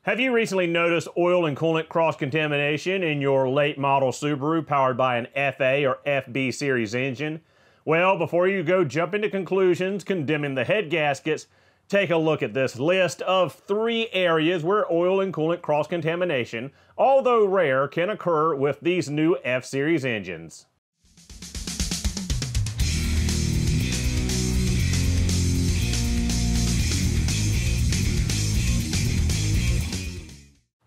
Have you recently noticed oil and coolant cross-contamination in your late model Subaru powered by an FA or FB series engine? Well, before you go jump into conclusions condemning the head gaskets, take a look at this list of 3 areas where oil and coolant cross-contamination, although rare, can occur with these new F-Series engines.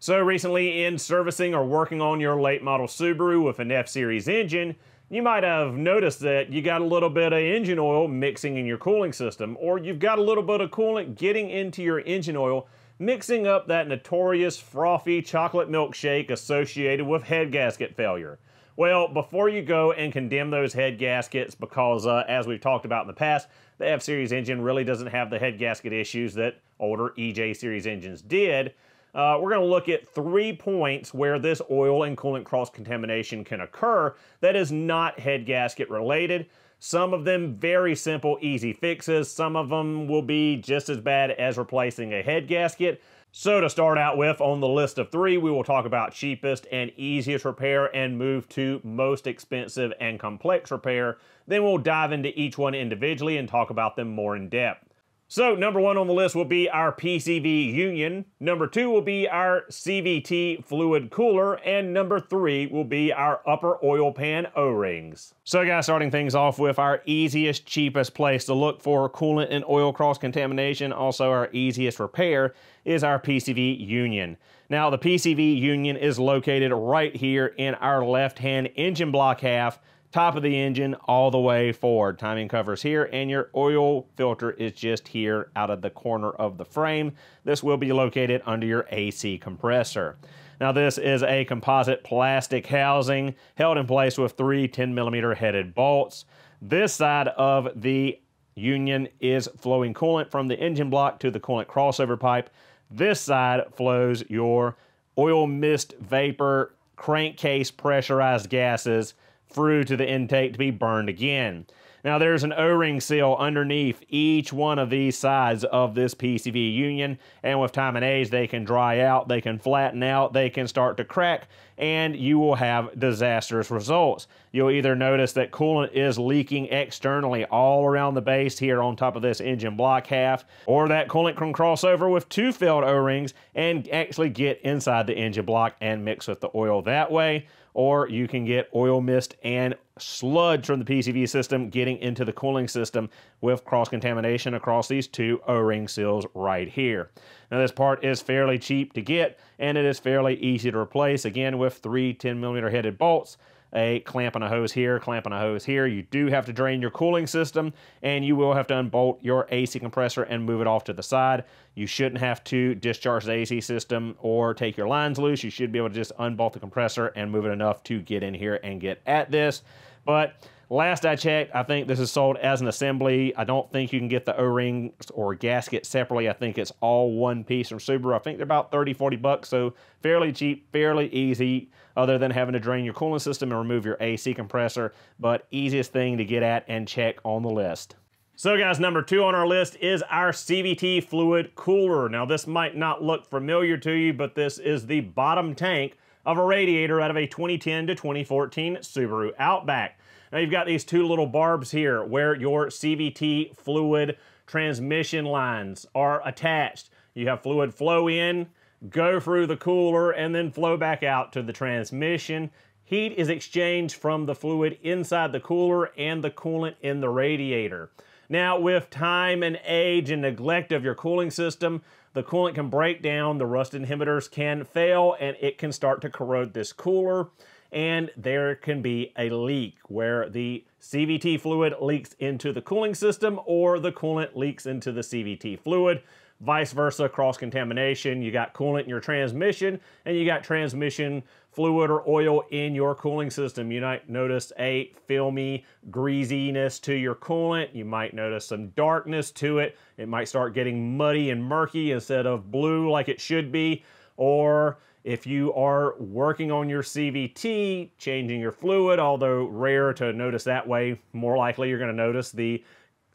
So recently in servicing or working on your late model Subaru with an F-Series engine, you might have noticed that you got a little bit of engine oil mixing in your cooling system, or you've got a little bit of coolant getting into your engine oil, mixing up that notorious frothy chocolate milkshake associated with head gasket failure. Well, before you go and condemn those head gaskets, because as we've talked about in the past, the F-Series engine really doesn't have the head gasket issues that older EJ Series engines did, we're going to look at 3 points where this oil and coolant cross-contamination can occur that is not head gasket related. Some of them very simple, easy fixes. Some of them will be just as bad as replacing a head gasket. So to start out with, on the list of 3, we will talk about cheapest and easiest repair and move to most expensive and complex repair. Then we'll dive into each one individually and talk about them more in depth. So, number 1 on the list will be our PCV union, number 2 will be our CVT fluid cooler, and number 3 will be our upper oil pan O-rings. So guys, starting things off with our easiest, cheapest place to look for coolant and oil cross-contamination, also our easiest repair, is our PCV union. Now, the PCV union is located right here in our left-hand engine block half, top of the engine all the way forward. Timing covers here, and your oil filter is just here out of the corner of the frame. This will be located under your AC compressor. Now, this is a composite plastic housing held in place with 3 10mm headed bolts. This side of the union is flowing coolant from the engine block to the coolant crossover pipe. This side flows your oil mist vapor crankcase pressurized gases through to the intake to be burned again. Now, there's an O-ring seal underneath each one of these sides of this PCV union, and with time and age, they can dry out, they can flatten out, they can start to crack, and you will have disastrous results. You'll either notice that coolant is leaking externally all around the base here on top of this engine block half, or that coolant can cross over with 2 failed O-rings and actually get inside the engine block and mix with the oil that way. Or you can get oil mist and sludge from the PCV system getting into the cooling system with cross-contamination across these 2 O-ring seals right here. Now, this part is fairly cheap to get, and it is fairly easy to replace, again, with 3 10mm headed bolts, a clamp and a hose here, clamp and a hose here. You do have to drain your cooling system, and you will have to unbolt your AC compressor and move it off to the side. You shouldn't have to discharge the AC system or take your lines loose. You should be able to just unbolt the compressor and move it enough to get in here and get at this. But last I checked, I think this is sold as an assembly. I don't think you can get the O-rings or gasket separately. I think it's all one piece from Subaru. I think they're about 30-40 bucks, so fairly cheap, fairly easy, other than having to drain your cooling system and remove your AC compressor, but easiest thing to get at and check on the list. So guys, number 2 on our list is our CVT fluid cooler. Now, this might not look familiar to you, but this is the bottom tank of a radiator out of a 2010 to 2014 Subaru Outback. Now, you've got these 2 little barbs here where your CVT fluid transmission lines are attached. You have fluid flow in, go through the cooler, and then flow back out to the transmission. Heat is exchanged from the fluid inside the cooler and the coolant in the radiator. Now, with time and age and neglect of your cooling system, the coolant can break down, the rust inhibitors can fail, and it can start to corrode this cooler, and there can be a leak where the CVT fluid leaks into the cooling system or the coolant leaks into the CVT fluid. Vice versa, cross-contamination. You got coolant in your transmission, and you got transmission fluid or oil in your cooling system. You might notice a filmy greasiness to your coolant. You might notice some darkness to it. It might start getting muddy and murky instead of blue like it should be. Or if you are working on your CVT, changing your fluid, although rare to notice that way, more likely you're going to notice the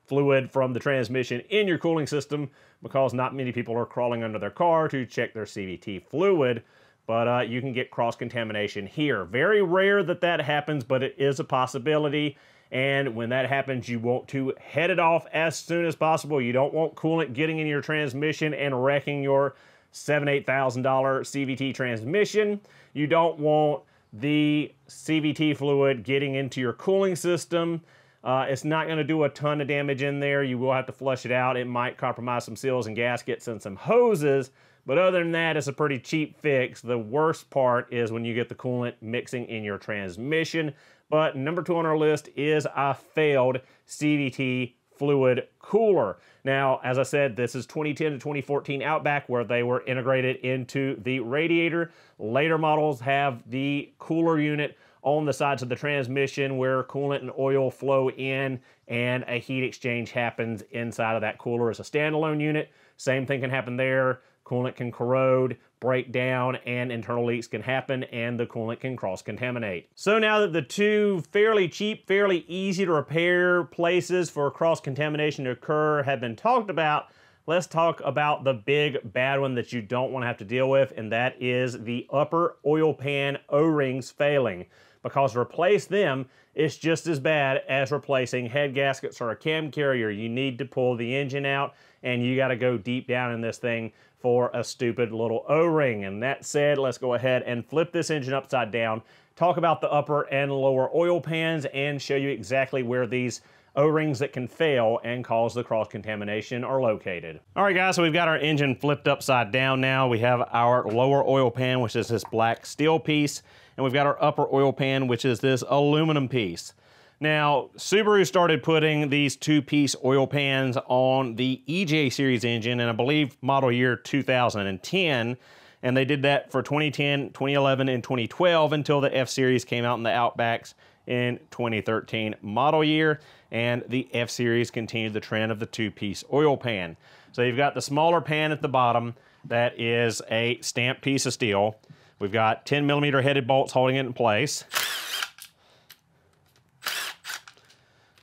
fluid from the transmission in your cooling system, because not many people are crawling under their car to check their CVT fluid. But you can get cross-contamination here. Very rare that that happens, but it is a possibility. And when that happens, you want to head it off as soon as possible. You don't want coolant getting in your transmission and wrecking your $7,000, $8,000 CVT transmission. You don't want the CVT fluid getting into your cooling system. It's not going to do a ton of damage in there. You will have to flush it out. It might compromise some seals and gaskets and some hoses. But other than that, it's a pretty cheap fix. The worst part is when you get the coolant mixing in your transmission. But number 2 on our list is a failed CVT fluid cooler. Now, as I said, this is 2010 to 2014 Outback, where they were integrated into the radiator. Later models have the cooler unit on the sides of the transmission where coolant and oil flow in and a heat exchange happens inside of that cooler as a standalone unit. Same thing can happen there. Coolant can corrode, break down, and internal leaks can happen, and the coolant can cross-contaminate. So now that the two fairly cheap, fairly easy to repair places for cross-contamination to occur have been talked about, let's talk about the big bad one that you don't want to have to deal with, and that is the upper oil pan O-rings failing. Because to replace them, it's just as bad as replacing head gaskets or a cam carrier. You need to pull the engine out, and you got to go deep down in this thing for a stupid little O-ring. And that said, let's go ahead and flip this engine upside down, talk about the upper and lower oil pans, and show you exactly where these O-rings that can fail and cause the cross-contamination are located. All right, guys, so we've got our engine flipped upside down now. We have our lower oil pan, which is this black steel piece, and we've got our upper oil pan, which is this aluminum piece. Now, Subaru started putting these two-piece oil pans on the EJ series engine, and I believe model year 2010, and they did that for 2010, 2011, and 2012 until the F-Series came out in the Outbacks in 2013 model year, and the F-Series continued the trend of the two-piece oil pan. So you've got the smaller pan at the bottom that is a stamped piece of steel. We've got 10mm headed bolts holding it in place.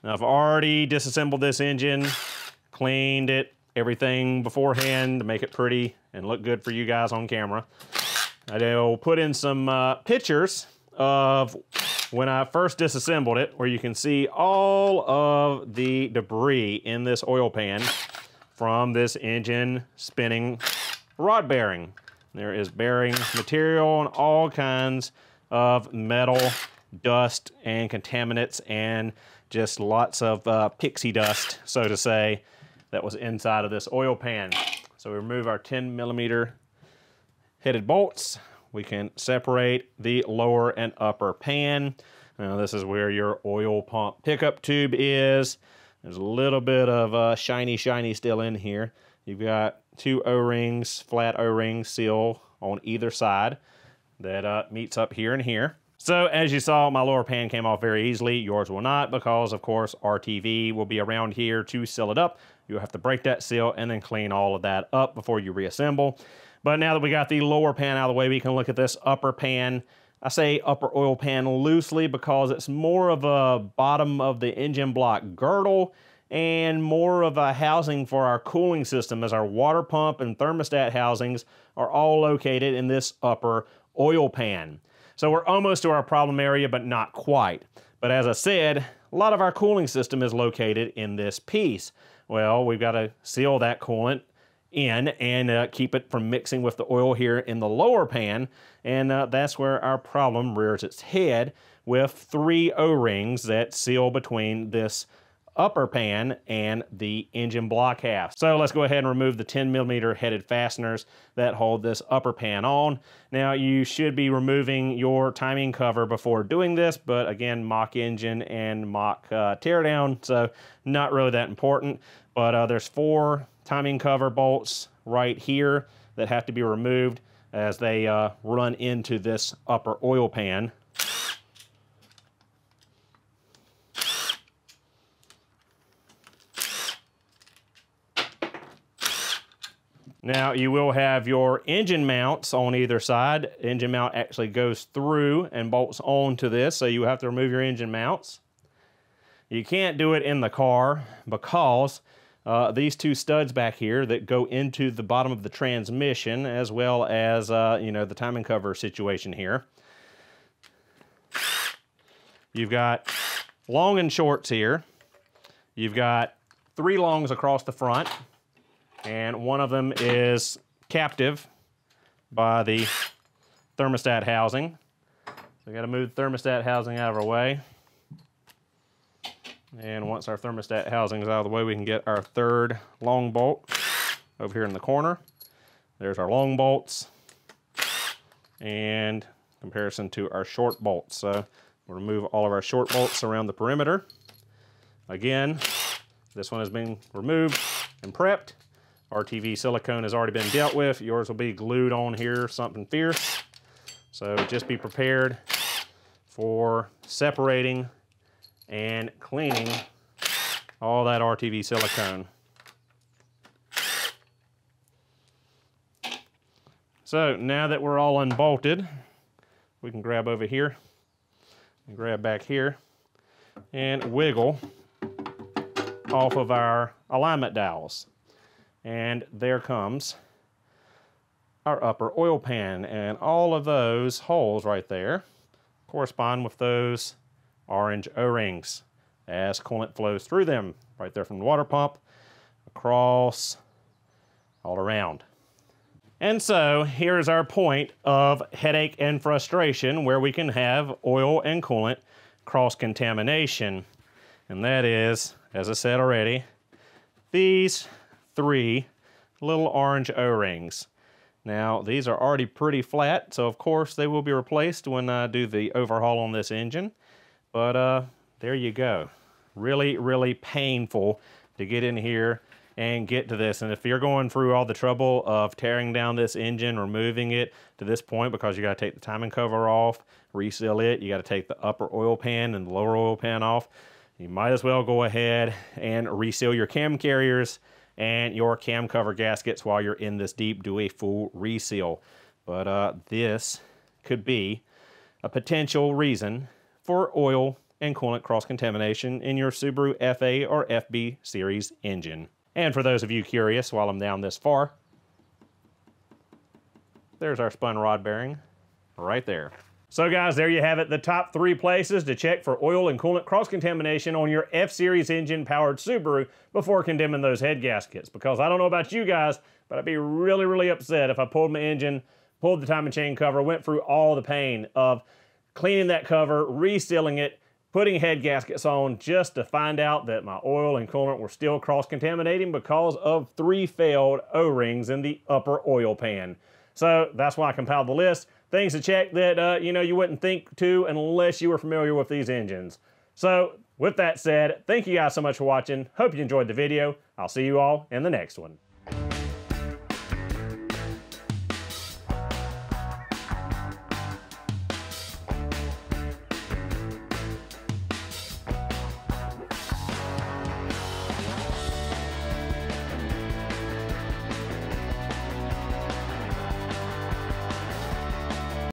Now, I've already disassembled this engine, cleaned it, everything beforehand to make it pretty and look good for you guys on camera. I'll put in some pictures of when I first disassembled it, where you can see all of the debris in this oil pan from this engine spinning rod bearing. There is bearing material and all kinds of metal, dust, and contaminants, and just lots of pixie dust, so to say, that was inside of this oil pan. So we remove our 10mm headed bolts. We can separate the lower and upper pan. Now this is where your oil pump pickup tube is. There's a little bit of shiny still in here. You've got two O-rings, flat O-rings seal on either side that meets up here and here. So as you saw, my lower pan came off very easily. Yours will not, because of course RTV will be around here to seal it up. You'll have to break that seal and then clean all of that up before you reassemble. But now that we got the lower pan out of the way, we can look at this upper pan. I say upper oil pan loosely because it's more of a bottom of the engine block girdle and more of a housing for our cooling system, as our water pump and thermostat housings are all located in this upper oil pan. So we're almost to our problem area, but not quite. But as I said, a lot of our cooling system is located in this piece. Well, we've got to seal that coolant in and keep it from mixing with the oil here in the lower pan. And that's where our problem rears its head, with 3 O-rings that seal between this upper pan and the engine block half. So let's go ahead and remove the 10mm headed fasteners that hold this upper pan on. Now you should be removing your timing cover before doing this, but again, mock engine and mock teardown, so not really that important. But there's 4 timing cover bolts right here that have to be removed as they run into this upper oil pan. Now you will have your engine mounts on either side. Engine mount actually goes through and bolts onto this, so you have to remove your engine mounts. You can't do it in the car because these two studs back here that go into the bottom of the transmission, as well as, you know, the timing cover situation here. You've got long and shorts here. You've got 3 longs across the front, and one of them is captive by the thermostat housing. So we got to move the thermostat housing out of our way. And once our thermostat housing is out of the way, we can get our 3rd long bolt over here in the corner. There's our long bolts, and comparison to our short bolts. So we'll remove all of our short bolts around the perimeter. Again, this one has been removed and prepped. RTV silicone has already been dealt with. Yours will be glued on here, something fierce. So just be prepared for separating and cleaning all that RTV silicone. So now that we're all unbolted, we can grab over here and grab back here and wiggle off of our alignment dowels. And there comes our upper oil pan, and all of those holes right there correspond with those orange O-rings as coolant flows through them, right there from the water pump, across, all around. And so here's our point of headache and frustration where we can have oil and coolant cross-contamination. And that is, as I said already, these 3 little orange O-rings. Now, these are already pretty flat, so of course they will be replaced when I do the overhaul on this engine. But there you go. Really, really painful to get in here and get to this. And if you're going through all the trouble of tearing down this engine, removing it to this point, because you got to take the timing cover off, reseal it, you got to take the upper oil pan and the lower oil pan off, you might as well go ahead and reseal your cam carriers and your cam cover gaskets while you're in this deep. Do a full reseal. But this could be a potential reason for oil and coolant cross-contamination in your Subaru FA or FB series engine. And for those of you curious, while I'm down this far, there's our spun rod bearing right there. So guys, there you have it, the top 3 places to check for oil and coolant cross-contamination on your F-Series engine-powered Subaru before condemning those head gaskets. Because I don't know about you guys, but I'd be really, really upset if I pulled my engine, pulled the timing chain cover, went through all the pain of cleaning that cover, resealing it, putting head gaskets on, just to find out that my oil and coolant were still cross-contaminating because of 3 failed O-rings in the upper oil pan. So that's why I compiled the list. Things to check that, you know, you wouldn't think to unless you were familiar with these engines. So with that said, thank you guys so much for watching. Hope you enjoyed the video. I'll see you all in the next one.